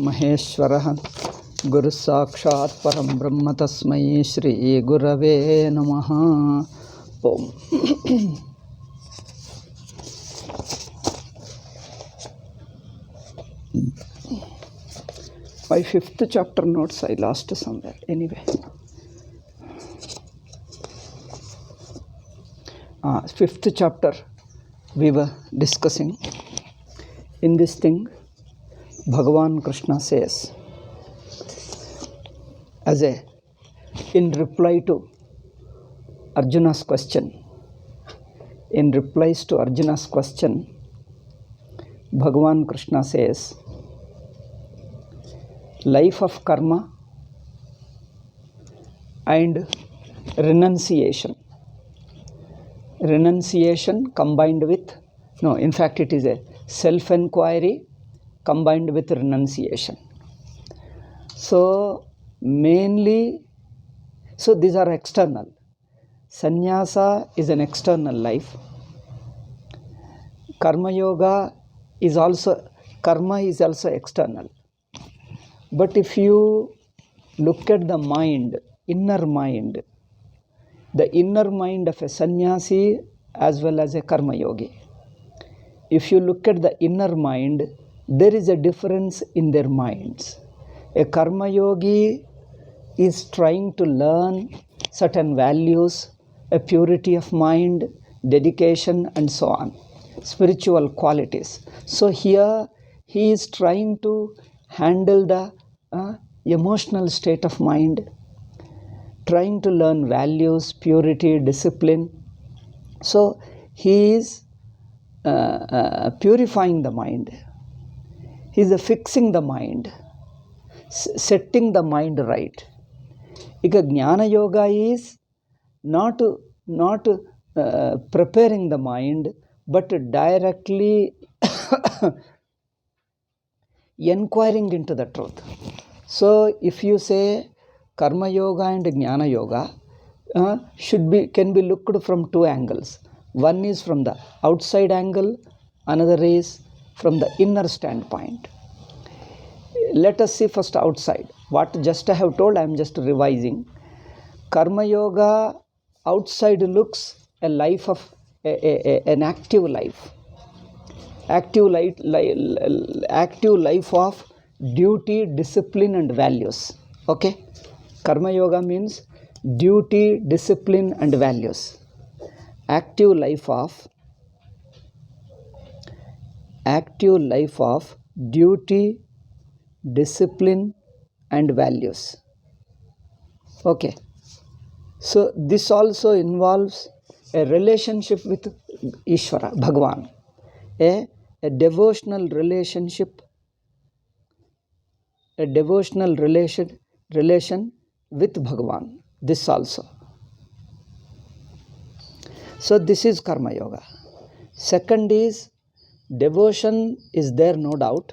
महेश्वरः गुरुसाक्षात् परं ब्रह्म तस्मै श्री गुरवे नमः. ओम. My fifth chapter notes I lost somewhere. Anyway, fifth chapter we were discussing. In this thing, Bhagavan Krishna says, in reply to Arjuna's question, Bhagavan Krishna says, life of karma and renunciation combined with, it is a self-enquiry combined with renunciation. So these are external. Sannyasa is an external life. Karma is also external. But if you look at the inner mind of a sannyasi as well as a karma yogi, if you look at the inner mind, there is a difference in their minds. A karma yogi is trying to learn certain values, a purity of mind, dedication, and so on, spiritual qualities. So here he is trying to handle the emotional state of mind, trying to learn values, purity, discipline. So he is purifying the mind. He is fixing the mind, setting the mind right. Jnana yoga is not preparing the mind, but directly inquiring into the truth. So if you say karma yoga and jnana yoga can be looked from two angles. One is from the outside angle, another is from the inner standpoint. Let us see first outside. What just I have told, I am just revising. Karma yoga outside looks a life of an active life. Active life of duty, discipline, and values. Okay? Karma yoga means duty, discipline, and values. Active life of duty, discipline, and values. Okay. So this also involves a relationship with Ishvara, Bhagavan. A devotional relationship, relation with Bhagavan. This also. So this is karma yoga. Second is devotion is there, no doubt.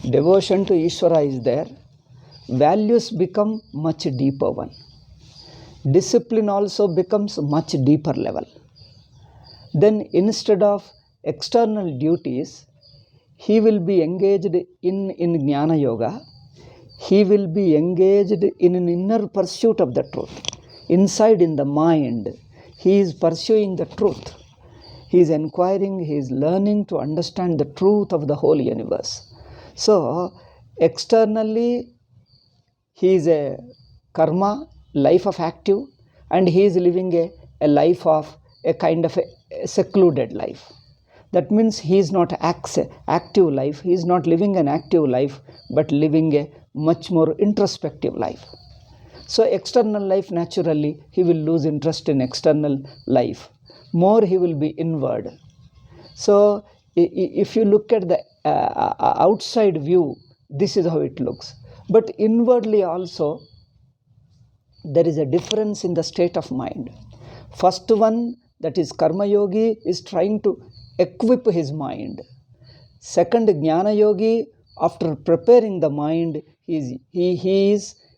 Devotion to Ishvara is there. Values become much deeper one. Discipline also becomes much deeper level. Then instead of external duties, he will be engaged in jnana yoga. He will be engaged in an inner pursuit of the truth. Inside in the mind, he is pursuing the truth. He is inquiring, he is learning to understand the truth of the whole universe. So, externally, he is a karma, life of active, and he is living a life of a kind of a secluded life. That means he is not active life, he is not living an active life, but living a much more introspective life. So external life, naturally, he will lose interest in external life. More he will be inward. So if you look at the outside view, this is how it looks. But inwardly also, there is a difference in the state of mind. First one, that is karma yogi, is trying to equip his mind. Second, jnana yogi, after preparing the mind, he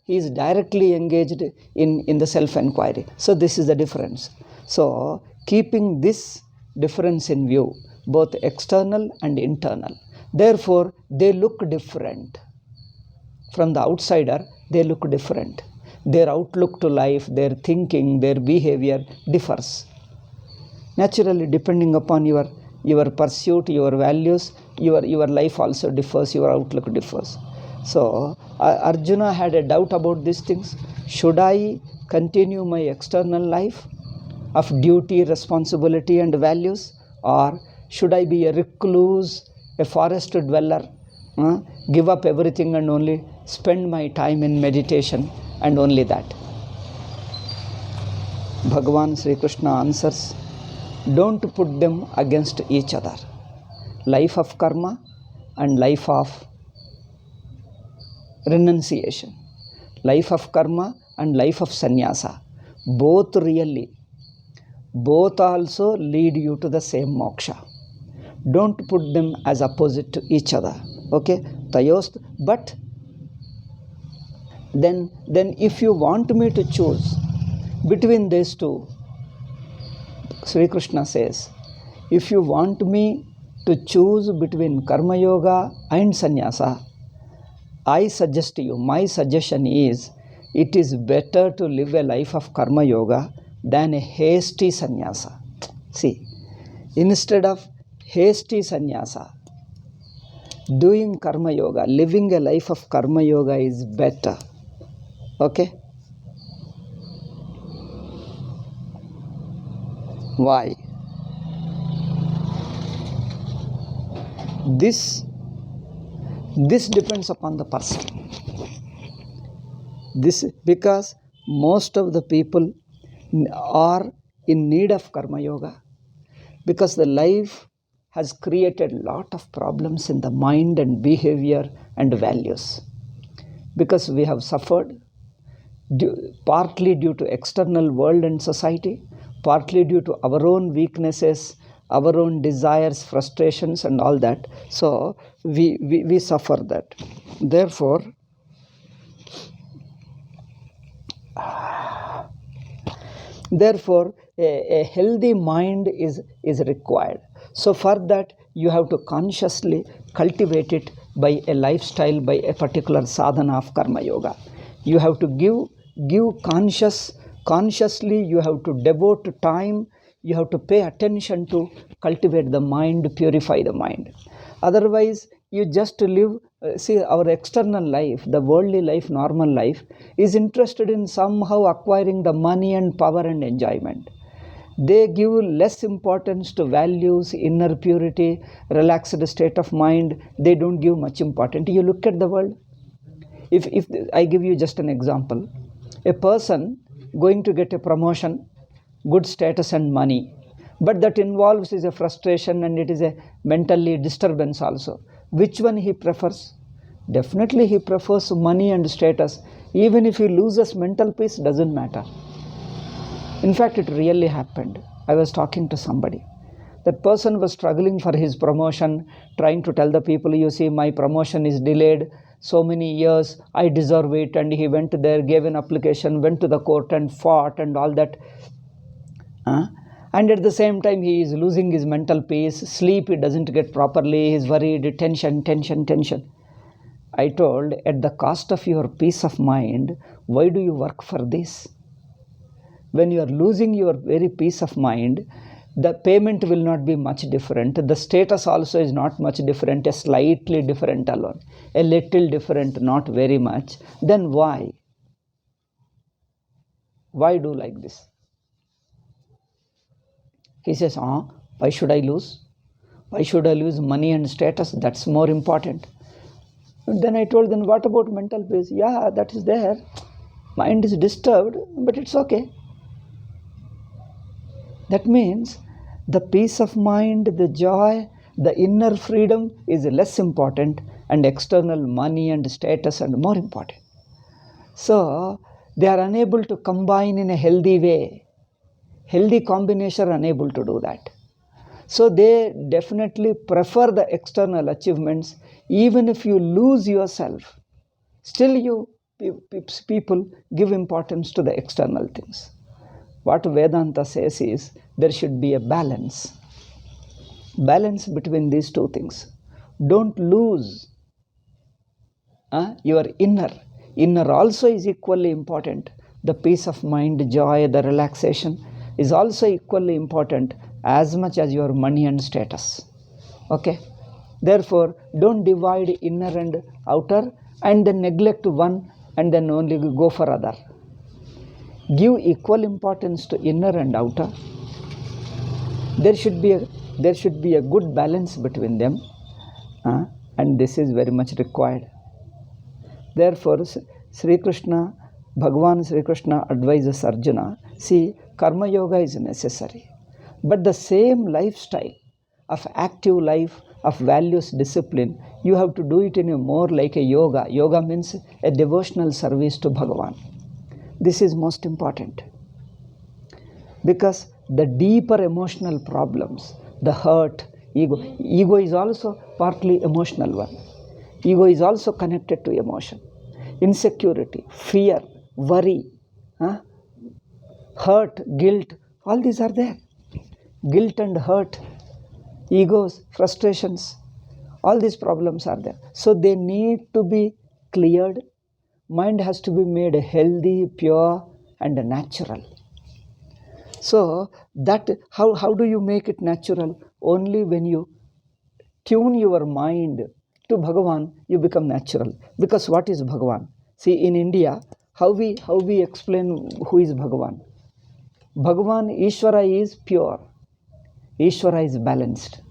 is directly engaged in the self-enquiry. So this is the difference. So keeping this difference in view, both external and internal, Therefore, they look different. From the outsider, they look different. Their outlook to life, their thinking, their behavior differs. Naturally, depending upon your pursuit, your values, your life also differs, your outlook differs. So Arjuna had a doubt about these things. Should I continue my external life of duty, responsibility and values, or should I be a recluse, a forest dweller, give up everything and only spend my time in meditation and only that? Bhagavan Sri Krishna answers, don't put them against each other. Life of karma and life of renunciation. Life of karma and life of sannyasa. Both also lead you to the same moksha. Don't put them as opposite to each other. Okay? Tayost. But then if you want me to choose between these two, Sri Krishna says, if you want me to choose between karma yoga and sannyasa, I suggest to you, my suggestion is, it is better to live a life of karma yoga than a hasty sannyasa. See, instead of hasty sannyasa, doing karma yoga, living a life of karma yoga is better. Okay? Why? This depends upon the person. This because most of the people are in need of karma yoga, because the life has created a lot of problems in the mind and behavior and values. Because we have suffered partly due to external world and society, partly due to our own weaknesses, our own desires, frustrations and all that. So we suffer that. Therefore, a healthy mind is required. So for that, you have to consciously cultivate it by a lifestyle, by a particular sadhana of karma yoga. You have to give consciously, you have to devote time, you have to pay attention to cultivate the mind, purify the mind. Otherwise, you just live, see, our external life, the worldly life, normal life, is interested in somehow acquiring the money and power and enjoyment. They give less importance to values, inner purity, relaxed state of mind. They don't give much importance. You look at the world. If I give you just an example, a person going to get a promotion, good status and money, but that involves is a frustration and it is a mentally disturbance also. Which one he prefers? Definitely he prefers money and status. Even if he loses mental peace, doesn't matter. In fact, it really happened. I was talking to somebody. That person was struggling for his promotion, trying to tell the people, you see, my promotion is delayed so many years, I deserve it. And he went there, gave an application, went to the court and fought and all that. And at the same time, he is losing his mental peace, sleep he doesn't get properly, he's worried, tension. I told, at the cost of your peace of mind, why do you work for this? When you are losing your very peace of mind, the payment will not be much different. The status also is not much different, a slightly different alone. A little different, not very much. Then why? Why do like this? He says, why should I lose? Why should I lose money and status? That's more important. And then I told them, what about mental peace? Yeah, that is there. Mind is disturbed, but it's okay. That means the peace of mind, the joy, the inner freedom is less important, and external money and status and more important. So they are unable to combine in a healthy way. Healthy combination are unable to do that. So they definitely prefer the external achievements. Even if you lose yourself, still people give importance to the external things. What Vedanta says is, there should be a balance between these two things. Don't lose your inner. Inner also is equally important. The peace of mind, joy, the relaxation is also equally important as much as your money and status. Okay? Therefore, don't divide inner and outer and then neglect one and then only go for other. Give equal importance to inner and outer. There should be a good balance between them, and this is very much required. Therefore, Sri Krishna, Bhagavan Sri Krishna advises Arjuna, see, karma yoga is necessary, but the same lifestyle of active life, of values, discipline, you have to do it in a more like a yoga. Yoga means a devotional service to Bhagavan. This is most important, because the deeper emotional problems, the hurt, ego is also partly emotional one. Ego is also connected to emotion. Insecurity, fear, worry, hurt, guilt, all these are there. Guilt and hurt, egos, frustrations, all these problems are there. So they need to be cleared. Mind has to be made healthy, pure, and natural. So that how do you make it natural? Only when you tune your mind to Bhagavan, you become natural. Because what is Bhagavan? See, in India, how we explain who is Bhagavan? Bhagavan, Ishvara is pure. Ishvara is balanced.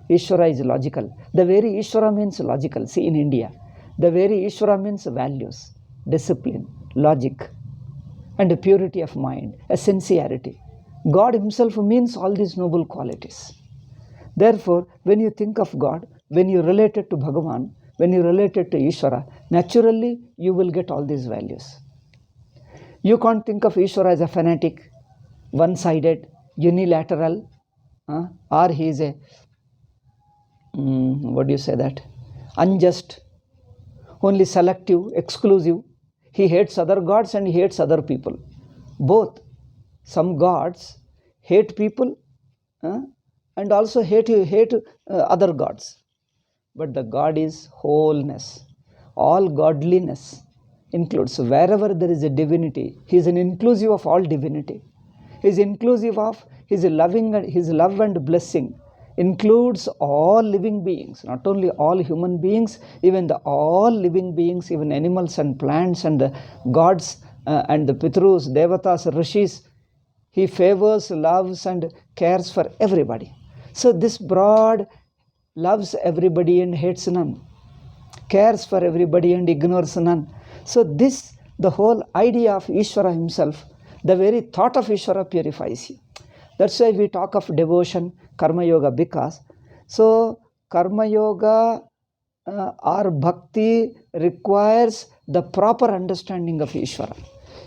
Ishvara is logical. The very Ishvara means logical. See, in India, the very Ishvara means values, discipline, logic, and a purity of mind, a sincerity. God himself means all these noble qualities. Therefore, when you think of God, when you relate it to Bhagavan, when you relate it to Ishvara, naturally you will get all these values. You can't think of Ishvara as a fanatic, one-sided, unilateral, or he is a, unjust, only selective, exclusive. He hates other gods and he hates other people. Both. Some gods hate people and also hate other gods. But the God is wholeness. All godliness includes. Wherever there is a divinity, he is an inclusive of all divinity. He is inclusive of his love and blessing includes all living beings, not only all human beings, even all living beings, even animals and plants and the gods and the Pitrus, Devatas, Rishis. He favors, loves and cares for everybody. So this broad loves everybody and hates none, cares for everybody and ignores none. So this, the whole idea of Ishvara himself, the very thought of Ishvara purifies you. That's why we talk of devotion, karma yoga, because so karma yoga or bhakti requires the proper understanding of Ishvara.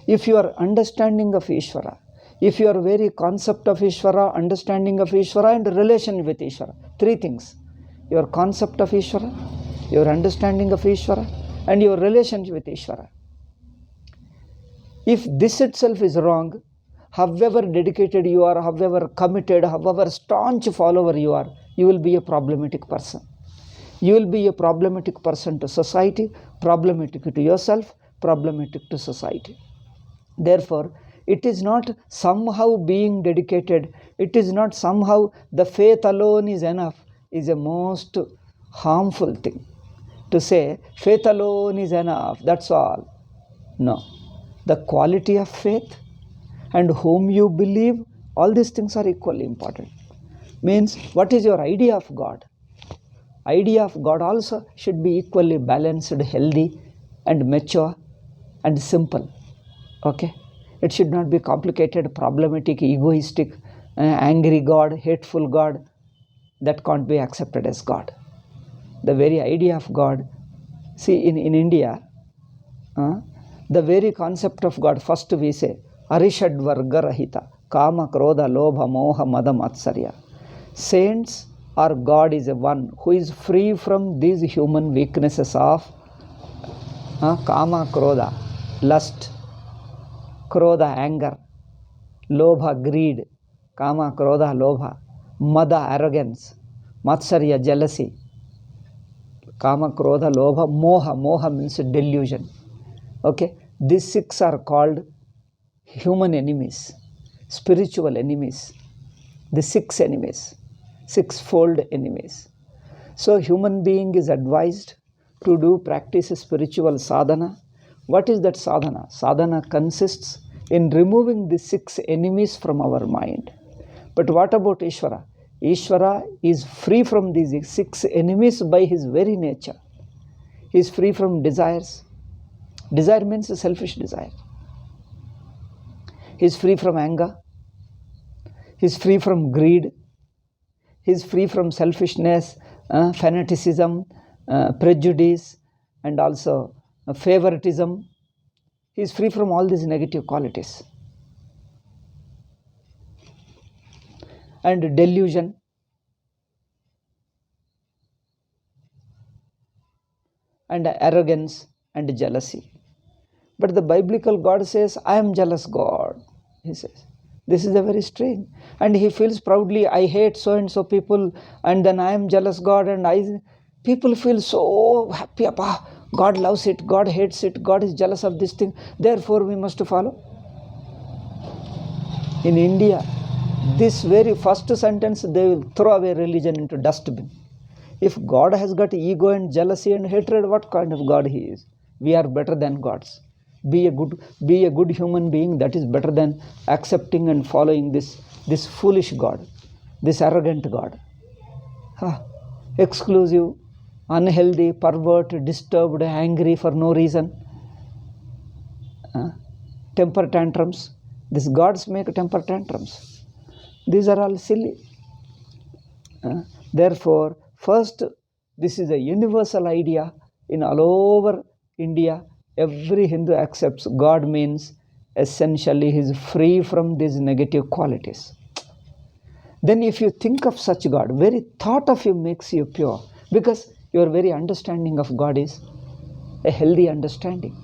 If your understanding of Ishvara, if your very concept of Ishvara, understanding of Ishvara and relation with Ishvara, three things: your concept of Ishvara, your understanding of Ishvara, and your relationship with Ishvara. If this itself is wrong, however dedicated you are, however committed, however staunch follower you are, you will be a problematic person. You will be a problematic person to society, problematic to yourself, problematic to society. Therefore, it is not somehow being dedicated, it is not somehow the faith alone is enough, is a most harmful thing. To say faith alone is enough, that's all. No. The quality of faith and whom you believe, all these things are equally important. Means, what is your idea of God? Idea of God also should be equally balanced, healthy and mature and simple. Okay? It should not be complicated, problematic, egoistic, angry God, hateful God. That can't be accepted as God. The very idea of God, see in India, the very concept of God, first we say, Arishadvarga Rahita, Kama, Krodha, Lobha, Moha, Mada, Matsarya. Saints or God is a one who is free from these human weaknesses of Kama, Krodha, lust, Krodha, anger, Lobha, greed, Kama, Krodha, Lobha, Mada, arrogance, Matsarya, jealousy, Kama, Krodha, Lobha, Moha. Moha means delusion. Okay, these 6 are called human enemies, spiritual enemies. The 6 enemies, 6-fold enemies. So human being is advised to practice spiritual sadhana. What is that sadhana? Sadhana consists in removing the 6 enemies from our mind. But what about Ishvara? Ishvara is free from these 6 enemies by his very nature. He is free from desires. Desire means a selfish desire. He is free from anger. He is free from greed. He is free from selfishness, fanaticism, prejudice, and also favoritism. He is free from all these negative qualities. And delusion. And arrogance and jealousy. But the biblical God says, I am jealous God. He says, this is a very strange. And he feels proudly, I hate so and so people, and then I am jealous God, and people feel so happy. God loves it, God hates it, God is jealous of this thing, therefore we must follow. In India, this very first sentence, they will throw away religion into dustbin. If God has got ego and jealousy and hatred, what kind of God he is? We are better than gods. Be a good human being. That is better than accepting and following this foolish God, this arrogant God. Exclusive, unhealthy, pervert, disturbed, angry for no reason. Temper tantrums. These gods make temper tantrums. These are all silly. Therefore, first, this is a universal idea in all over India. Every Hindu accepts God means essentially he is free from these negative qualities. Then if you think of such God, very thought of him makes you pure, because your very understanding of God is a healthy understanding.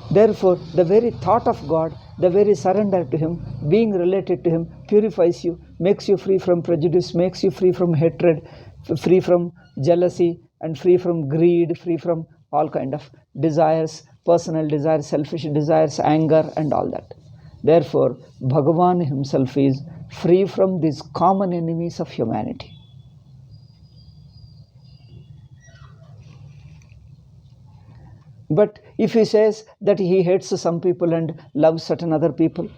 Therefore, the very thought of God, the very surrender to him, being related to him, purifies you, makes you free from prejudice, makes you free from hatred, free from jealousy, and free from greed, free from all kind of desires, personal desires, selfish desires, anger, and all that. Therefore, Bhagavan himself is free from these common enemies of humanity. But if he says that he hates some people and loves certain other people,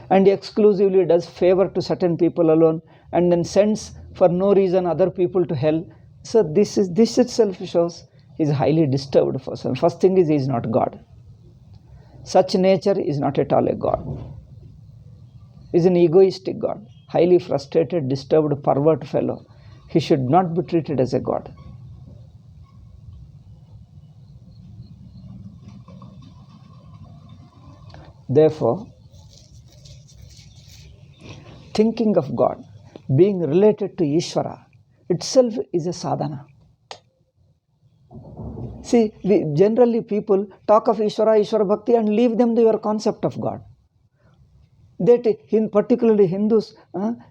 and exclusively does favor to certain people alone, and then sends for no reason other people to hell, so this itself shows he is highly disturbed person. First thing is, he is not God. Such nature is not at all a God. He is an egoistic God, highly frustrated, disturbed, pervert fellow. He should not be treated as a God. Therefore, thinking of God, being related to Ishvara, itself is a sadhana. See, generally people talk of Ishvara, Ishvara Bhakti, and leave them to your concept of God. Particularly Hindus,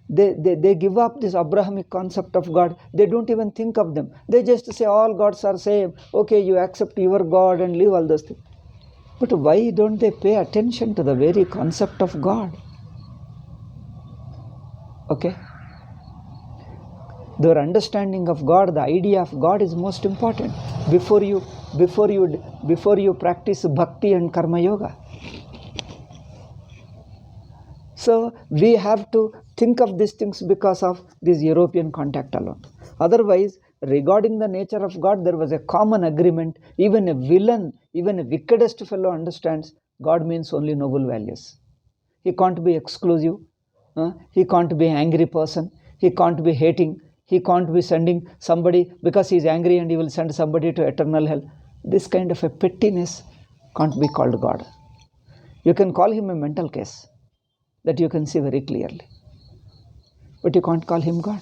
they give up this Abrahamic concept of God. They don't even think of them. They just say all gods are same. Okay, you accept your God and leave all those things. But why don't they pay attention to the very concept of God? Okay? Their understanding of God, the idea of God is most important before you practice bhakti and karma yoga. So we have to think of these things because of this European contact alone. Otherwise, regarding the nature of God, there was a common agreement. Even a villain, even a wickedest fellow understands God means only noble values. He can't be exclusive. He can't be an angry person. He can't be hating. He can't be sending somebody because he is angry and he will send somebody to eternal hell. This kind of a pettiness can't be called God. You can call him a mental case that you can see very clearly, but you can't call him God.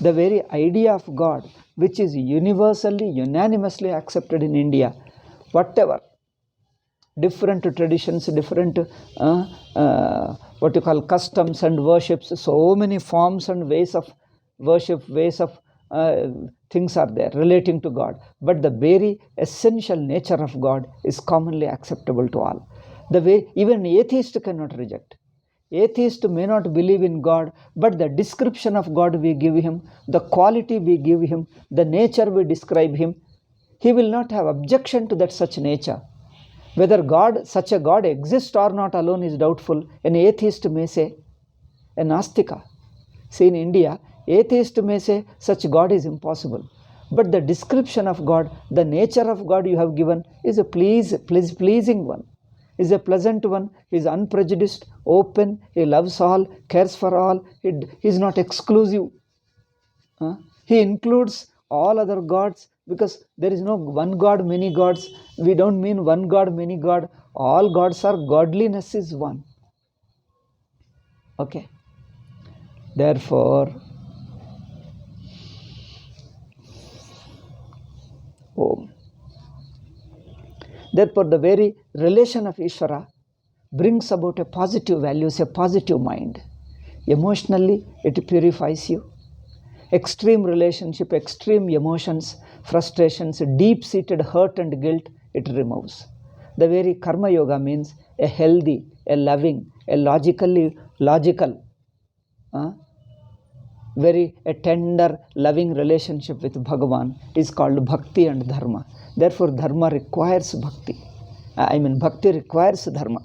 The very idea of God, which is universally, unanimously accepted in India, whatever different traditions, different customs and worships, so many forms and ways of worship, ways of things are there relating to God, but the very essential nature of God is commonly acceptable to all. The way even atheist cannot reject. Atheist may not believe in God, but the description of God we give him, the quality we give him, the nature we describe him, he will not have objection to that such nature. Whether God, such a God exists or not alone is doubtful. An atheist may say, a Nastika. See, in India, atheist may say such God is impossible. But the description of God, the nature of God you have given is a pleasing one, is a pleasant one, is unprejudiced, open, he loves all, cares for all, he is not exclusive. He includes all other gods, because there is no one God, many gods. We don't mean one God, many God. All gods are, godliness is one. Okay. Therefore, Om. Therefore, the very relation of Ishvara brings about a positive values, a positive mind. Emotionally, it purifies you. Extreme relationship, extreme emotions, frustrations, deep-seated hurt and guilt, it removes. The very Karma Yoga means a healthy, a loving, a logical, very a tender, loving relationship with Bhagavan is called Bhakti and Dharma. Therefore, Dharma requires Bhakti. Bhakti requires Dharma.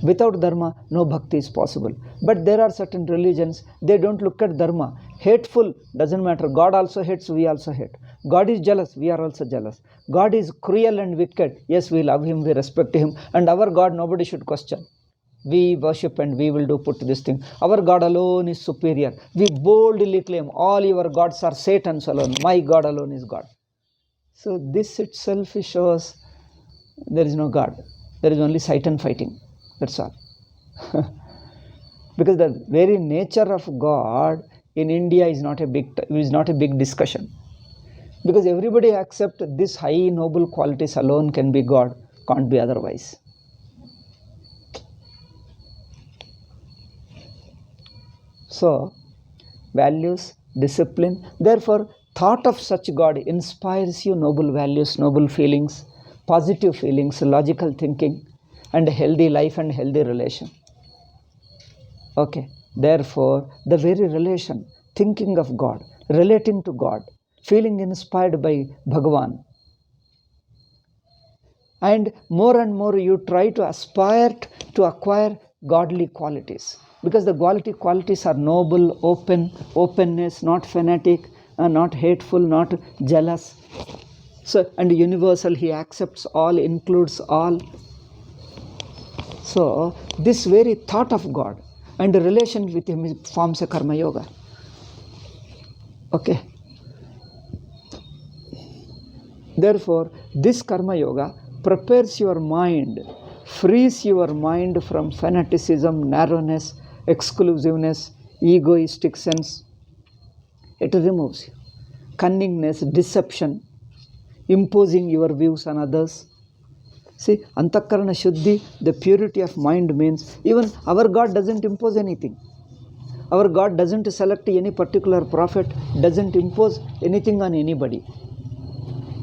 Without Dharma, no Bhakti is possible. But there are certain religions, they don't look at Dharma. Hateful, doesn't matter. God also hates, we also hate. God is jealous, we are also jealous. God is cruel and wicked. Yes, we love him, we respect him. And our God, nobody should question. We worship and we will do put this thing. Our God alone is superior. We boldly claim, all your gods are Satan's alone. My God alone is God. So this itself shows there is no God. There is only Satan fighting. That's all. Because the very nature of God in India is not a big discussion. Because everybody accepts this high noble qualities alone can be God, can't be otherwise. So, values, discipline. Therefore, thought of such God inspires you noble values, noble feelings, positive feelings, logical thinking, and a healthy life and healthy relation. Okay. Therefore, the very relation, thinking of God, relating to God, feeling inspired by Bhagavan, and more you try to aspire to acquire godly qualities, because the godly qualities are noble, openness, not fanatic, not hateful, not jealous. So, and universal, he accepts all, includes all. So, this very thought of God and the relation with him forms a Karma Yoga. Okay. Therefore, this Karma Yoga prepares your mind, frees your mind from fanaticism, narrowness, exclusiveness, egoistic sense. It removes you. Cunningness, deception, imposing your views on others. See, Antakarana Shuddhi, the purity of mind means even our God doesn't impose anything. Our God doesn't select any particular prophet, doesn't impose anything on anybody.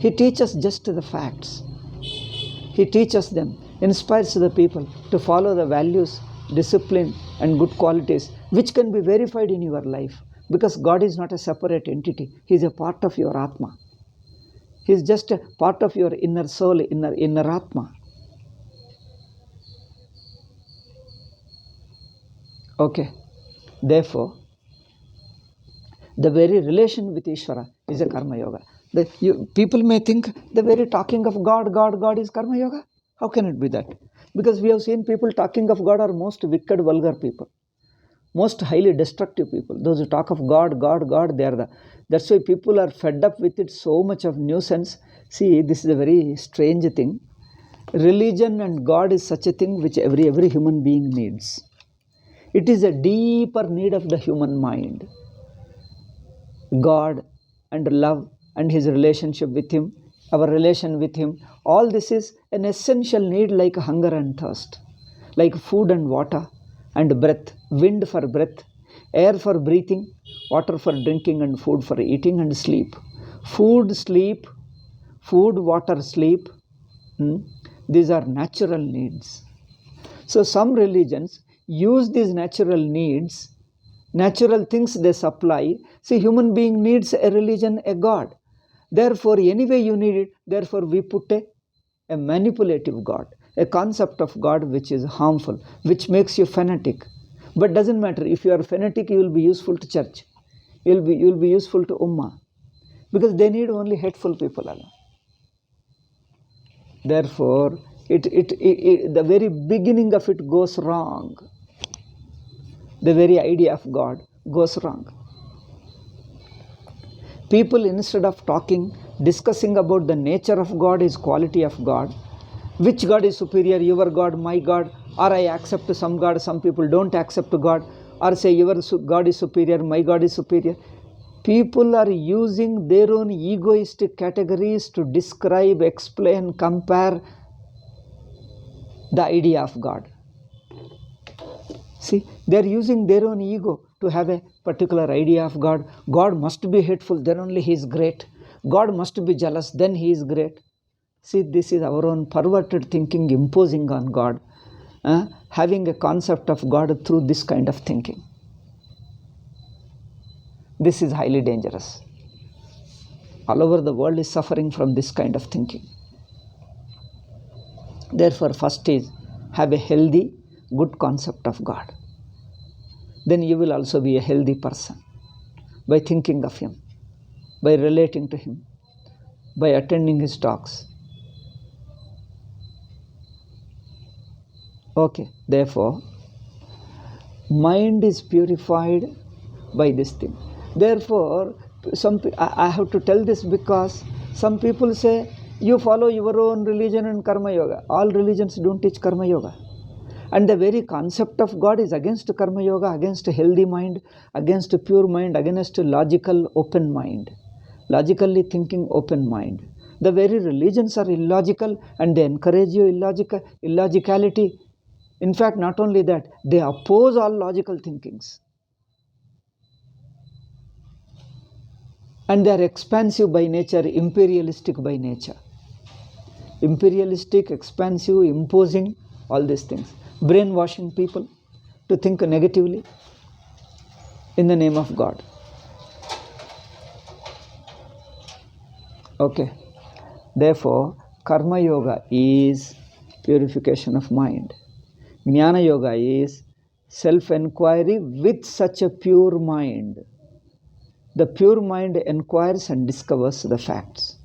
He teaches just the facts. He teaches them, inspires the people to follow the values, discipline, and good qualities, which can be verified in your life. Because God is not a separate entity. He is a part of your Atma. He is just a part of your inner soul, inner Atma. Okay. Therefore, the very relation with Ishvara is a Karma Yoga. People may think the very talking of God is Karma Yoga. How can it be that? Because we have seen people talking of God are most wicked, vulgar people. Most highly destructive people. Those who talk of God, that's why people are fed up with it, so much of nuisance. See, this is a very strange thing. Religion and God is such a thing which every human being needs. It is a deeper need of the human mind. God and love and his relationship with him, our relation with him, all this is an essential need like hunger and thirst, like food and water and breath, wind for breath, air for breathing, water for drinking and food for eating and sleep. Food, sleep, food, water, sleep, these are natural needs. So some religions use these natural needs, natural things they supply. See, human being needs a religion, a God. Therefore, anyway you need it, therefore we put a manipulative God, a concept of God which is harmful, which makes you fanatic. But doesn't matter, if you are fanatic, you will be useful to church. You'll be useful to Ummah. Because they need only hateful people alone. Therefore, the very beginning of it goes wrong. The very idea of God goes wrong. People, instead of discussing about the nature of God, his quality of God, which God is superior, your God, my God, or I accept some God, some people don't accept God, or say your God is superior, my God is superior. People are using their own egoistic categories to describe, explain, compare the idea of God. See, they are using their own ego to have a particular idea of God. God must be hateful, then only he is great. God must be jealous, then he is great. See, this is our own perverted thinking imposing on God, having a concept of God through this kind of thinking. This is highly dangerous. All over the world is suffering from this kind of thinking. Therefore, first is have a healthy, good concept of God. Then you will also be a healthy person by thinking of him, by relating to him, by attending his talks. Okay, therefore, mind is purified by this thing. Therefore, I have to tell this because some people say, you follow your own religion and karma yoga. All religions don't teach karma yoga. And the very concept of God is against karma yoga, against a healthy mind, against a pure mind, against a logical open mind, logically thinking open mind. The very religions are illogical and they encourage your illogicality. In fact, not only that, they oppose all logical thinkings. And they are expansive by nature, imperialistic by nature. Imperialistic, expansive, imposing, all these things. Brainwashing people to think negatively in the name of God. Okay. Therefore, Karma Yoga is purification of mind. Jnana Yoga is self-enquiry with such a pure mind. The pure mind enquires and discovers the facts.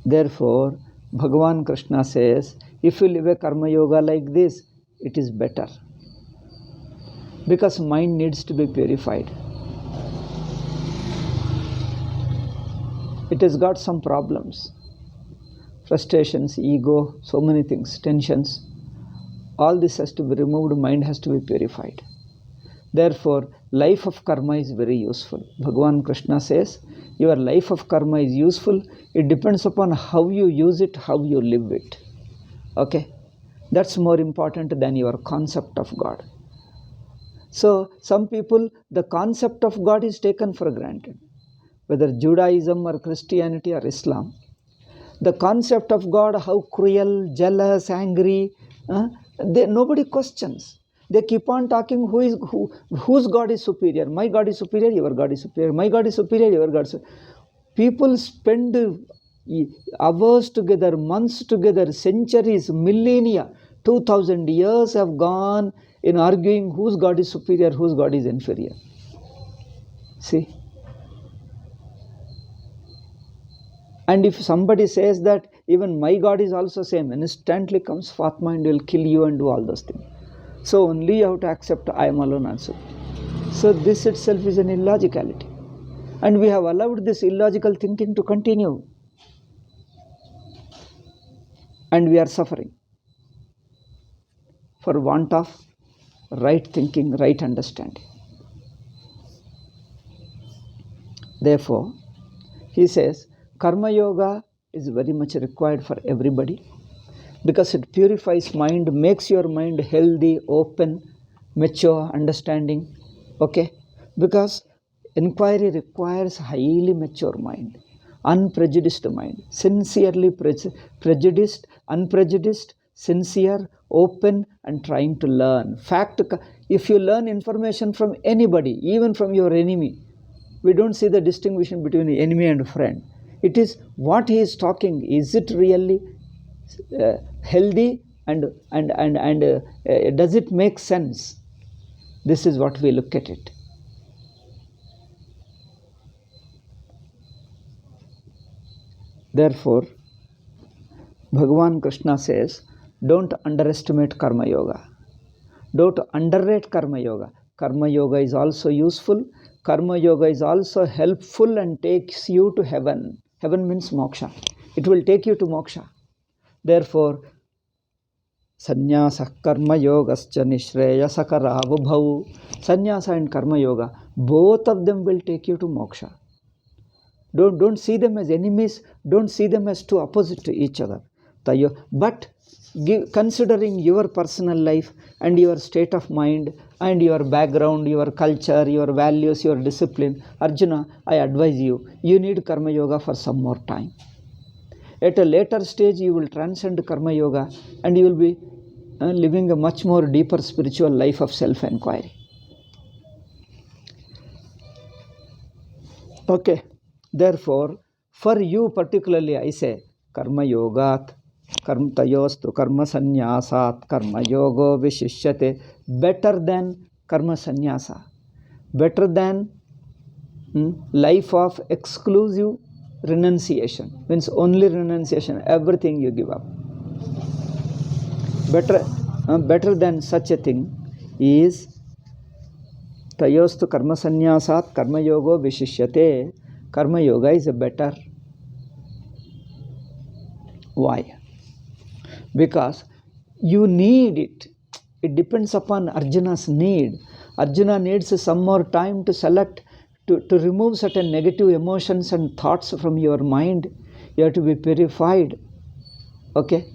Therefore, Bhagavan Krishna says, if you live a Karma Yoga like this, it is better. Because mind needs to be purified. It has got some problems. Frustrations, ego, so many things, tensions. All this has to be removed, mind has to be purified. Therefore, life of karma is very useful. Bhagavan Krishna says, your life of karma is useful. It depends upon how you use it, how you live it. Okay? That's more important than your concept of God. So, some people, the concept of God is taken for granted. Whether Judaism or Christianity or Islam. The concept of God, how cruel, jealous, angry, nobody questions. They keep on talking whose God is superior. My God is superior, your God is superior. My God is superior, your God is superior. People spend hours together, months together, centuries, millennia, 2000 years have gone in arguing whose God is superior, whose God is inferior. See? And if somebody says that even my God is also same, instantly comes Fatma and will kill you and do all those things. So only you have to accept I am alone also. So this itself is an illogicality. And we have allowed this illogical thinking to continue. And we are suffering for want of right thinking, right understanding. Therefore, he says, Karma Yoga is very much required for everybody because it purifies mind, makes your mind healthy, open, mature understanding. Okay, because inquiry requires highly mature mind, unprejudiced mind, sincerely prejudiced, unprejudiced, sincere, open, and trying to learn. Fact, if you learn information from anybody, even from your enemy, we don't see the distinction between enemy and friend. It is what he is talking. Is it really healthy, and does it make sense? This is what we look at it. Therefore, Bhagavan Krishna says, don't underestimate Karma Yoga. Don't underrate Karma Yoga. Karma Yoga is also useful. Karma Yoga is also helpful and takes you to heaven. Heaven means moksha. It will take you to moksha. Therefore, Sannyasa Karma Yogascha Nishreyasakara Vubhau. Sannyasa and Karma Yoga, both of them will take you to moksha. Don't see them as enemies. Don't see them as two opposite to each other. But considering your personal life and your state of mind and your background, your culture, your values, your discipline, Arjuna, I advise you need Karma Yoga for some more time. At a later stage, you will transcend Karma Yoga and you will be living a much more deeper spiritual life of self-enquiry. Okay. Therefore, for you particularly, I say, Karma Yogat, Karma Tayostu, Karma Sannyasat, Karma Yogo Vishishyate, better than Karma Sannyasa, better than life of exclusive renunciation, means only renunciation, everything you give up. Better than such a thing is Tayostu Karma Sannyasat, Karma Yogo Vishishyate. Karma Yoga is a better. Why? Because you need it. It depends upon Arjuna's need. Arjuna needs some more time to select, to remove certain negative emotions and thoughts from your mind. You have to be purified. Okay?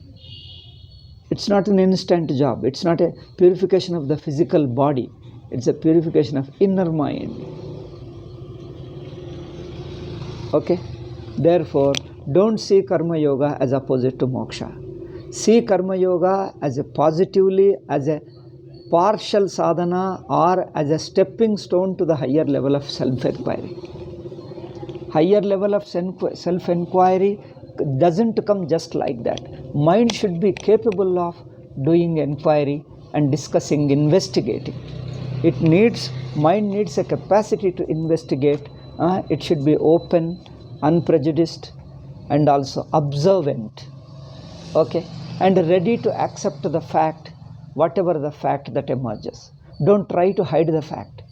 It's not an instant job. It's not a purification of the physical body. It's a purification of inner mind. Okay? Therefore, don't see Karma Yoga as opposite to moksha. See Karma Yoga as a positively, as a partial sadhana or as a stepping stone to the higher level of self-enquiry. Higher level of self-enquiry doesn't come just like that. Mind should be capable of doing enquiry and discussing, investigating. Mind needs a capacity to investigate. It should be open, unprejudiced, and also observant. Okay? And ready to accept the fact, whatever the fact that emerges. Don't try to hide the fact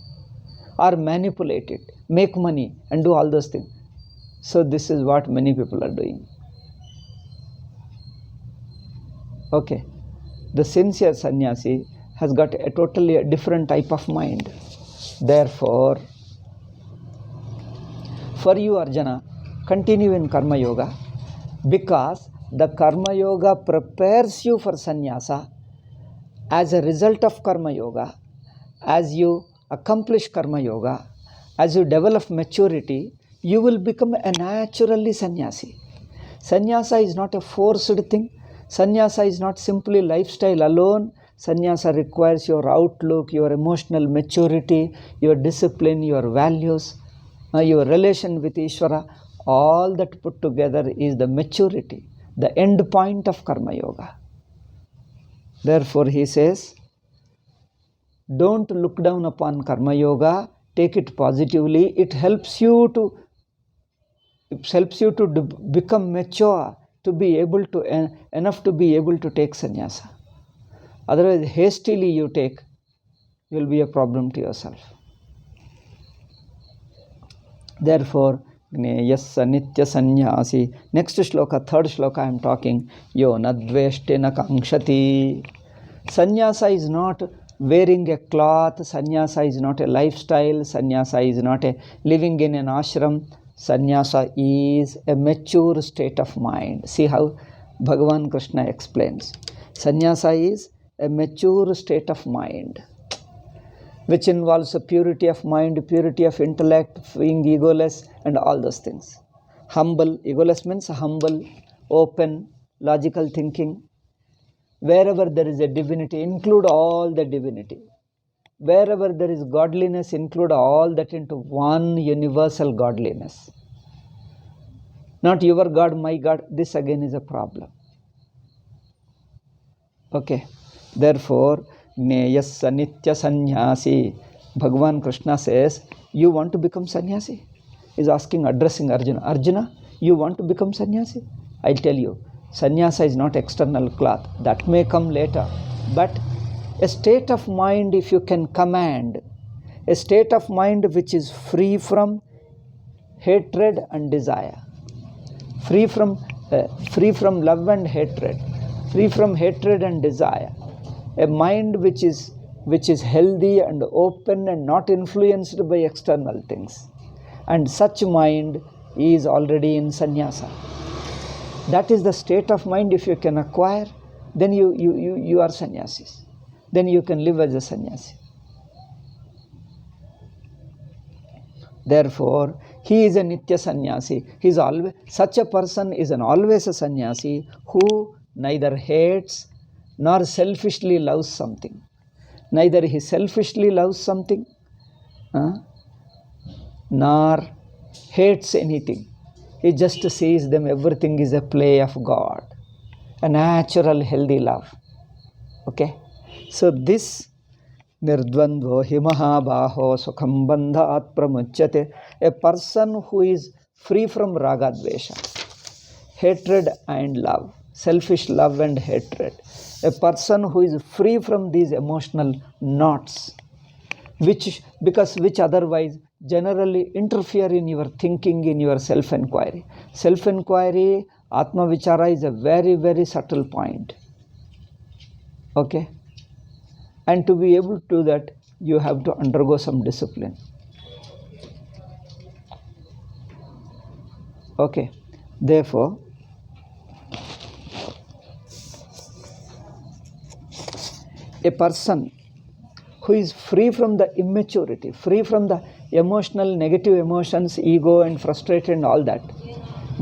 or manipulate it, make money, and do all those things. So this is what many people are doing. Okay? The sincere sannyasi has got a totally different type of mind. Therefore, for you, Arjuna, continue in Karma Yoga, because the Karma Yoga prepares you for sannyasa. As a result of Karma Yoga, as you accomplish Karma Yoga, as you develop maturity, you will become a naturally sannyasi. Sannyasa is not a forced thing. Sannyasa is not simply lifestyle alone. Sannyasa requires your outlook, your emotional maturity, your discipline, your values, your relation with Ishvara. All that put together is the maturity, the end point of Karma Yoga. Therefore, he says, don't look down upon Karma Yoga, take it positively. It helps you to become mature, to be able to, enough to be able to take sannyasa. Otherwise, hastily you take, you will be a problem to yourself. Therefore, Gneyassa Nitya Sannyasi. Next shloka, third shloka I am talking. Yo nadveshtena kankshati. Sannyasa is not wearing a cloth. Sannyasa is not a lifestyle. Sannyasa is not a living in an ashram. Sannyasa is a mature state of mind. See how Bhagavan Krishna explains. Sannyasa is a mature state of mind. which involves a purity of mind, purity of intellect, being egoless, and all those things. Humble, egoless means humble, open, logical thinking. Wherever there is a divinity, include all the divinity. Wherever there is godliness, include all that into one universal godliness. Not your God, my God, this again is a problem. Okay, therefore, Gneyasya Nitya Sannyasi. Bhagavan Krishna says, you want to become sannyasi? Is asking, addressing Arjuna. Arjuna, you want to become sannyasi? I'll tell you, sannyasa is not external cloth. That may come later. But a state of mind, if you can command, a state of mind which is free from hatred and desire, free from love and hatred, free from hatred and desire, a mind which is healthy and open and not influenced by external things, and such mind is already in sannyasa. That is the state of mind. If you can acquire, then you are sannyasis. Then you can live as a sannyasi. Therefore, he is a nitya sannyasi. He is always, such a person is always a sannyasi who neither hates nor selfishly loves something. Neither he selfishly loves something nor hates anything. He just sees them, everything is a play of God, a natural, healthy love. Okay? So this nirdvandvo hi mahabaho sukham bandhat pramuchyate, a person who is free from raga dvesha, hatred and love, selfish love and hatred, a person who is free from these emotional knots, which otherwise generally interfere in your thinking, in your self-inquiry. Self-inquiry, Atma Vichara is a very, very subtle point. Okay? And to be able to do that, you have to undergo some discipline. Okay? Therefore, a person who is free from the immaturity, free from the emotional, negative emotions, ego and frustration and all that,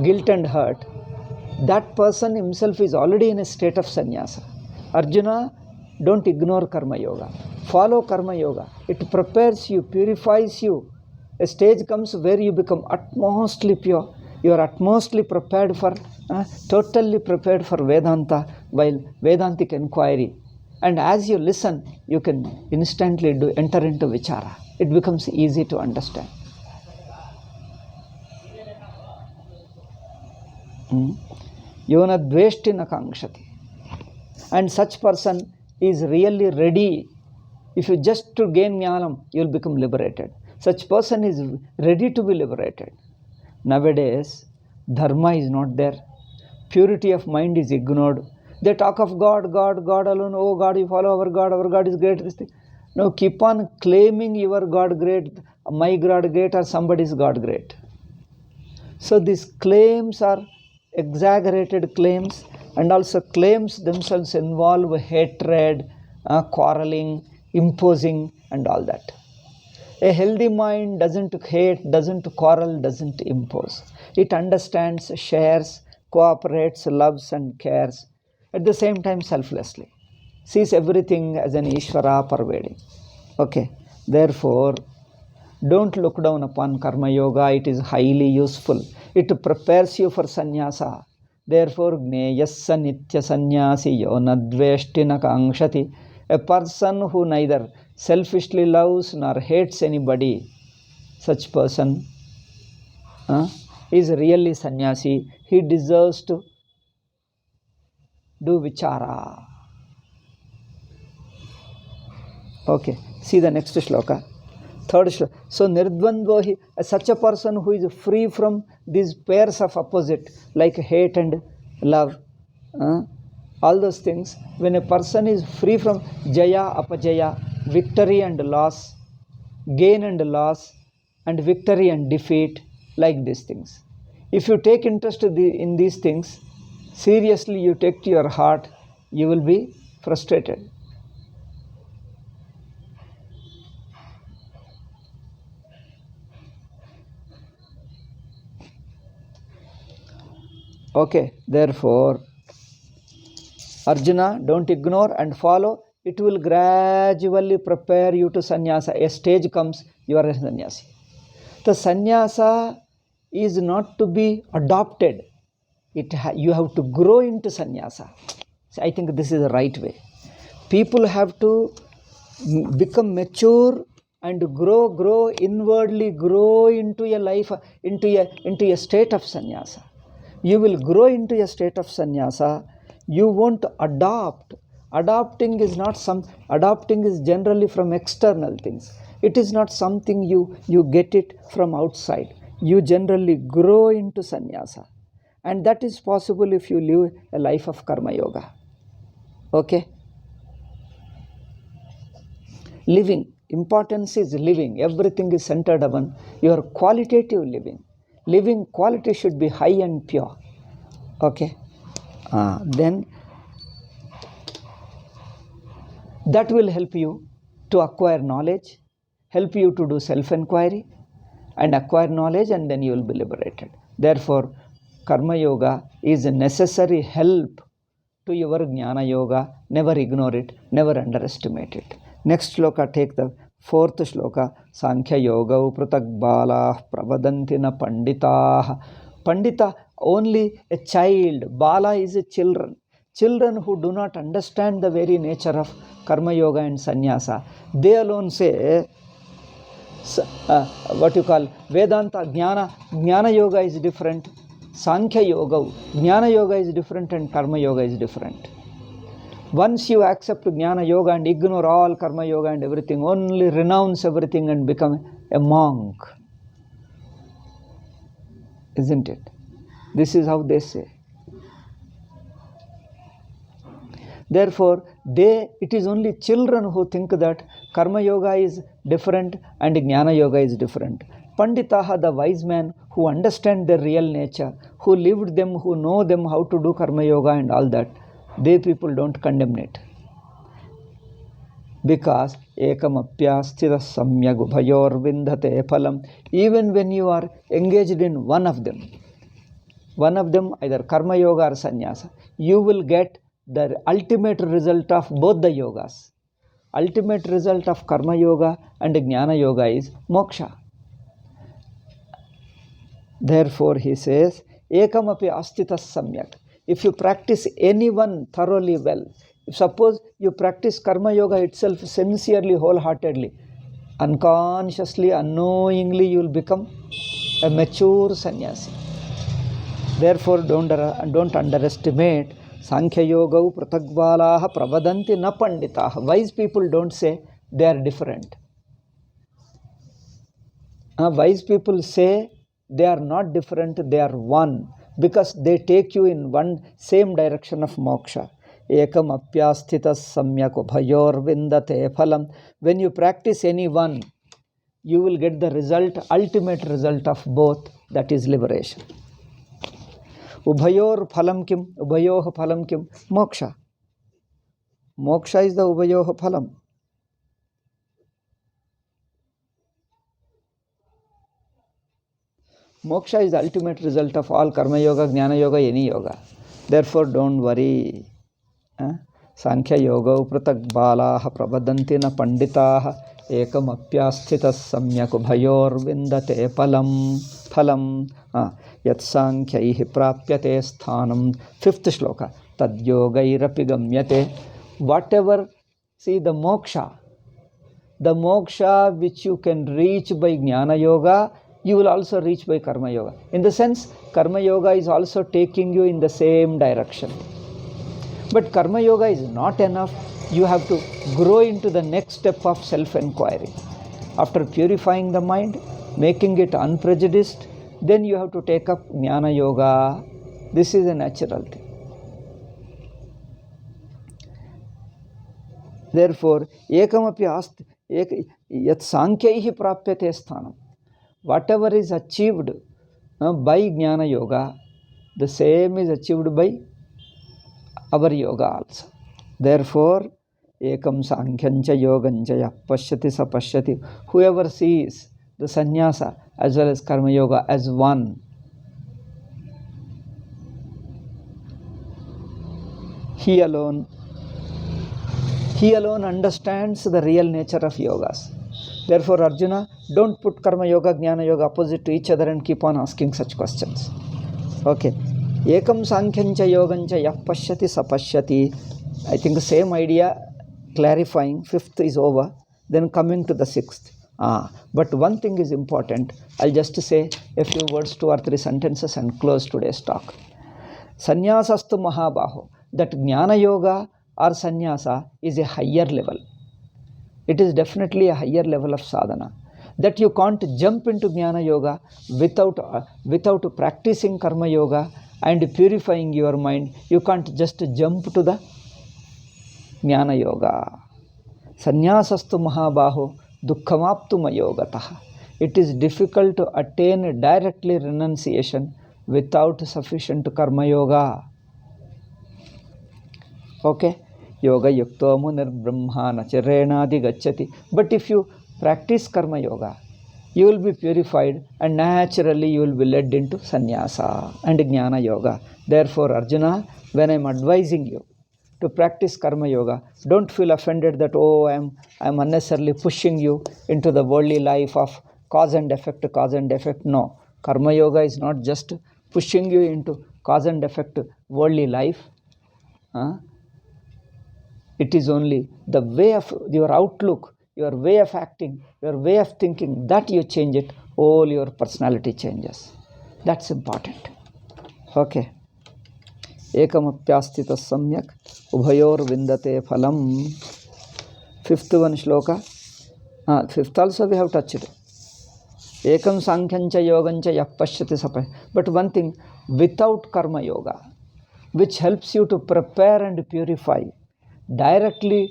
guilt and hurt, that person himself is already in a state of sannyasa. Arjuna, don't ignore karma yoga. Follow karma yoga. It prepares you, purifies you. A stage comes where you become utmostly pure. You are utmostly prepared for, totally prepared for Vedanta, while Vedantic inquiry. And as you listen, you can instantly enter into vichara. It becomes easy to understand. Yona dveshti na kangshati. And such person is really ready. If you just to gain jnanam, you will become liberated. Such person is ready to be liberated. Nowadays, dharma is not there. Purity of mind is ignored. They talk of God, God, God alone. Oh God, you follow our God is great. This thing. No, keep on claiming your God great, my God great, or somebody's God great. So these claims are exaggerated claims, and also claims themselves involve hatred, quarreling, imposing, and all that. A healthy mind doesn't hate, doesn't quarrel, doesn't impose. It understands, shares, cooperates, loves, and cares. At the same time, selflessly. Sees everything as an Ishvara pervading. Okay. Therefore, don't look down upon karma yoga. It is highly useful. It prepares you for sannyasa. Therefore, gneyasya nitya sannyasi yo nadveshti na kangshati. A person who neither selfishly loves nor hates anybody, such person is really sannyasi. He deserves to do vichara. Okay, see the next shloka. Third shloka. So, nirdvandvohi, such a person who is free from these pairs of opposite, like hate and love, all those things. When a person is free from jaya, apajaya, victory and loss, gain and loss, and victory and defeat, like these things. If you take interest in these things, seriously you take to your heart, you will be frustrated. Okay, therefore, Arjuna, don't ignore and follow. It will gradually prepare you to sannyasa. A stage comes, you are a sannyasi. The sannyasa is not to be adopted. You have to grow into sannyasa. So I think this is the right way. People have to become mature and grow inwardly, grow into a life, into a state of sannyasa. You will grow into a state of sannyasa. You won't adopt. Adopting is generally from external things. It is not something you get it from outside. You generally grow into sannyasa. And that is possible if you live a life of karma yoga. Okay? Living. Importance is living. Everything is centered upon your qualitative living. Living quality should be high and pure. Okay? Then that will help you to acquire knowledge, help you to do self-inquiry and acquire knowledge, and then you will be liberated. Therefore, Karma Yoga is a necessary help to your Jnana Yoga. Never ignore it, never underestimate it. Next shloka, take the fourth shloka. Sankhya Yoga Pratak Bala Pravadanti na Pandita. Pandita, only a child. Bala is a children. Children who do not understand the very nature of Karma Yoga and Sannyasa, they alone say, what you call Vedanta, Jnana Yoga is different, Sankhya Yoga, Jnana Yoga is different, and Karma Yoga is different. Once you accept Jnana Yoga and ignore all Karma Yoga and everything, only renounce everything and become a monk. Isn't it? This is how they say. Therefore, it is only children who think that Karma Yoga is different and Jnana Yoga is different. Panditaha, the wise men who understand their real nature, who lived them, who know them how to do Karma Yoga and all that, they people don't condemn it. Because ekamapyasthita samyag ubhayor vindhate phalam, even when you are engaged in one of them, either Karma Yoga or Sannyasa, you will get the ultimate result of both the yogas. Ultimate result of Karma Yoga and Jnana Yoga is moksha. Therefore, he says, ekamapi astitas samyak. If you practice any one thoroughly well, if suppose you practice Karma Yoga itself sincerely, wholeheartedly, unconsciously, unknowingly, you will become a mature sannyasi. Therefore, don't underestimate Sankhya Yoga Pratagvalaha Pravadanti na Panditaha. Wise people don't say they are different. Wise people say they are not different, they are one, because they take you in one same direction of moksha. Ekam apyasthitas samyak ubhayor vindate phalam. When you practice any one, you will get the result, ultimate result of both, that is liberation. Ubhayor phalam kim? Ubhayoh phalam kim? Moksha. Moksha is the ubhayoh phalam. Moksha is the ultimate result of all Karma Yoga, Jnana Yoga, any yoga. Therefore, don't worry. Sankhya Yoga Pratak Balaha Pravadanti na Panditaha Ekam Apyasthitas Samyak Ubhayor Vindate Phalam Yat Sankhyahi Prapyate Sthanam. Fifth shloka. Tad Yogairapi Gamyate. Whatever, see the moksha which you can reach by Jnana Yoga, you will also reach by Karma Yoga. In the sense, Karma Yoga is also taking you in the same direction. But Karma Yoga is not enough. You have to grow into the next step of self-inquiry. After purifying the mind, making it unprejudiced, then you have to take up Jnana Yoga. This is a natural thing. Therefore, ekamapi asti yat sankhyahi prapyate sthanam. Whatever is achieved by Jnana Yoga, the same is achieved by our yoga also. Therefore, ekam sankhyancha yogancha yah pashyati sa pashyati. Whoever sees the sannyasa as well as Karma Yoga as one, He alone understands the real nature of yogas. Therefore, Arjuna, don't put karma yoga, jnana yoga opposite to each other and keep on asking such questions. Okay. Ekam sankhancha yogancha yah pashyati sapashyati. I think the same idea clarifying. Fifth is over. Then coming to the sixth. But one thing is important. I'll just say a few words, 2 or 3 sentences and close today's talk. Sanyasastu mahabaho. That jnana yoga or sannyasa is a higher level. It is definitely a higher level of sadhana. That you can't jump into jnana yoga without practicing karma yoga and purifying your mind. You can't just jump to the jnana yoga. Sanyasastu mahabaho dukkhamaptuma yogataha. It is difficult to attain directly renunciation without sufficient karma yoga. Okay? Yoga yukto munir brahma nachirenadi gacchati. But if you practice karma yoga, you will be purified and naturally you will be led into sannyasa and jnana yoga. Therefore, Arjuna, when I am advising you to practice karma yoga, don't feel offended that, oh, I am unnecessarily pushing you into the worldly life of cause and effect. No, karma yoga is not just pushing you into cause and effect worldly life. It is only the way of your outlook, your way of acting, your way of thinking, that you change it, all your personality changes. That's important. Okay. Ekamapyastita samyak ubhayor vindate phalam. Fifth one shloka. Fifth also we have touched. Ekam sankhancha yogancha yah pashyati sapay. But one thing, without karma yoga, which helps you to prepare and purify, directly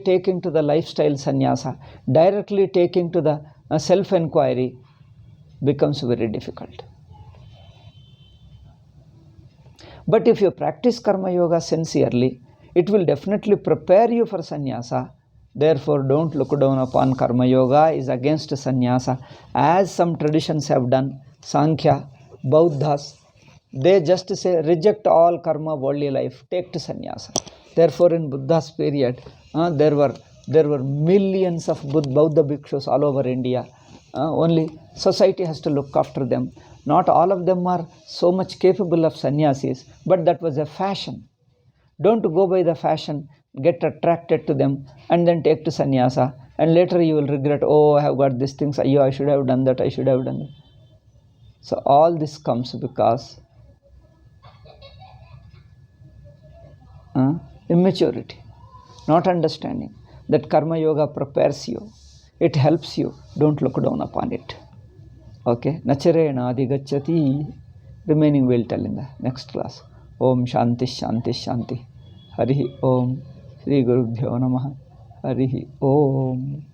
taking to the lifestyle sannyasa, directly taking to the self-enquiry, becomes very difficult. But if you practice karma yoga sincerely, it will definitely prepare you for sannyasa. Therefore, don't look down upon karma yoga is against sannyasa, as some traditions have done. Sankhya, Buddhas, they just say reject all karma, worldly life, take to sannyasa. Therefore, in Buddha's period, there were millions of Buddha bhikshus all over India. Only society has to look after them. Not all of them are so much capable of sannyasis, but that was a fashion. Don't go by the fashion, get attracted to them, and then take to sannyasa, and later you will regret, oh, I have got these things, I should have done that, I should have done that. So all this comes because immaturity, not understanding that karma yoga prepares you, it helps you. Don't look down upon it. Okay, nacharena adhigacchati. Remaining we'll tell in the next class. Om Shanti Shanti Shanti. Harihi Om. Shri Gurubhyo Namaha. Harihi Om.